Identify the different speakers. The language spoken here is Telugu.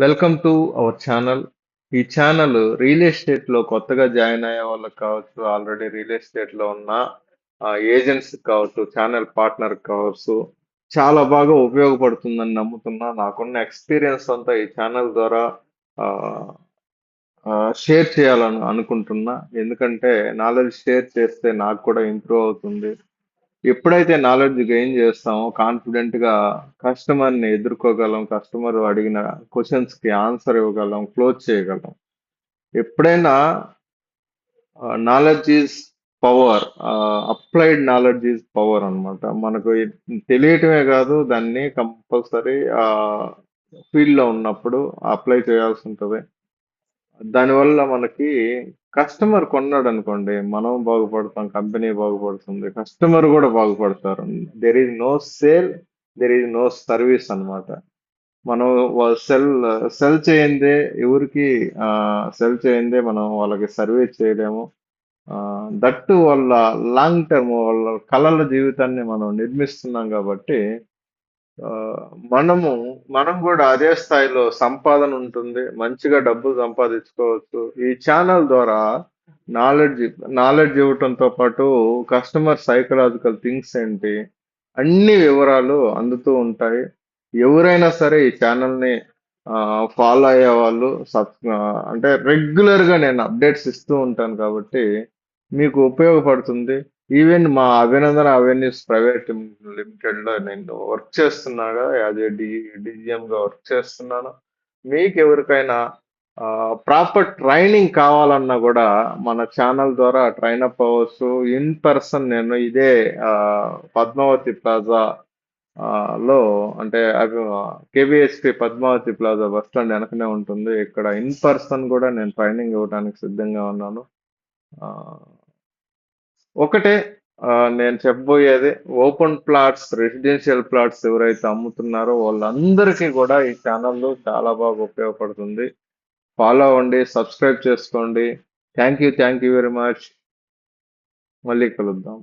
Speaker 1: Welcome to our channel. ఈ ఛానల్ రియల్ ఎస్టేట్ లో కొత్తగా జాయిన్ అయ్యే వాళ్ళకి కావచ్చు, ఆల్రెడీ రియల్ ఎస్టేట్ లో ఉన్న ఏజెంట్స్ కావచ్చు, ఛానల్ పార్ట్నర్ కావచ్చు, చాలా బాగా ఉపయోగపడుతుందని నమ్ముతున్నా. నాకున్న ఎక్స్పీరియన్స్ అంతా ఈ ఛానల్ ద్వారా షేర్ చేయాలని అనుకుంటున్నా. ఎందుకంటే నాలెడ్జ్ షేర్ చేస్తే నాకు కూడా ఇంప్రూవ్ అవుతుంది. ఎప్పుడైతే నాలెడ్జ్ గెయిన్ చేస్తామో కాన్ఫిడెంట్ గా కస్టమర్ ని ఎదుర్కోగలం, కస్టమర్ అడిగిన క్వశ్చన్స్ కి ఆన్సర్ ఇవ్వగలం, క్లోజ్ చేయగలం. ఎప్పుడైనా knowledge is power, applied knowledge is power అన్నమాట. మనకు తెలియటమే కాదు, దాన్ని కంపల్సరీ ఫీల్డ్ లో ఉన్నప్పుడు అప్లై చేయాల్సి ఉంటుంది. దానివల్ల మనకి కస్టమర్ కొన్నాడు అనుకోండి, మనం బాగుపడతాం, కంపెనీ బాగుపడుతుంది, కస్టమర్ కూడా బాగుపడతారు. There is no sale, there is no service అన్నమాట. మనం సెల్ సెల్ చేయందే ఎవరికి సెల్ చేయందే మనం వాళ్ళకి సర్వీస్ చేయలేము. దట్టు వాళ్ళ లాంగ్ టర్మ్ వాళ్ళ కలల జీవితాన్ని మనం నిర్మిస్తున్నాం కాబట్టి ఆ, మనము మనం కూడా అదే స్థాయిలో సంపాదన ఉంటుంది, మంచిగా డబ్బు సంపాదించుకోవచ్చు. ఈ ఛానల్ ద్వారా నాలెడ్జ్ నాలెడ్జ్ ఇవ్వటంతో పాటు కస్టమర్ సైకలాజికల్ థింగ్స్ ఏంటి, అన్ని వివరాలు అందుతూ ఉంటాయి. ఎవరైనా సరే ఈ ఛానల్ ని ఫాలో అయ్యే వాళ్ళు అంటే రెగ్యులర్ గా నేను అప్డేట్స్ ఇస్తూ ఉంటాను కాబట్టి మీకు ఉపయోగపడుతుంది. ఈవెన్ మా అభినందన అవెన్యూస్ ప్రైవేట్ లిమిటెడ్ లో నేను వర్క్ చేస్తున్నాగా, యాజ్ ఏ డిజిఎం గా వర్క్ చేస్తున్నాను. మీకు ఎవరికైనా ప్రాపర్ ట్రైనింగ్ కావాలన్నా కూడా మన ఛానల్ ద్వారా ట్రైన్ అప్ అవ్వచ్చు. ఇన్ పర్సన్ నేను ఇదే ఆ, పద్మావతి ప్లాజా లో, అంటే అవి KBHP Padmavati plaza bus stand వెనకనే ఉంటుంది. ఇక్కడ ఇన్ పర్సన్ కూడా నేను ట్రైనింగ్ ఇవ్వడానికి సిద్ధంగా ఉన్నాను. ఆ, ఒకటే నేను చెప్పబోయేది, ఓపెన్ ప్లాట్స్, రెసిడెన్షియల్ ప్లాట్స్ ఎవరైతే అమ్ముతున్నారో వాళ్ళందరికీ కూడా ఈ ఛానల్ చాలా బాగా ఉపయోగపడుతుంది. ఫాలో అవ్వండి, సబ్స్క్రైబ్ చేసుకోండి. Thank you very much. మళ్ళీ కలుద్దాం.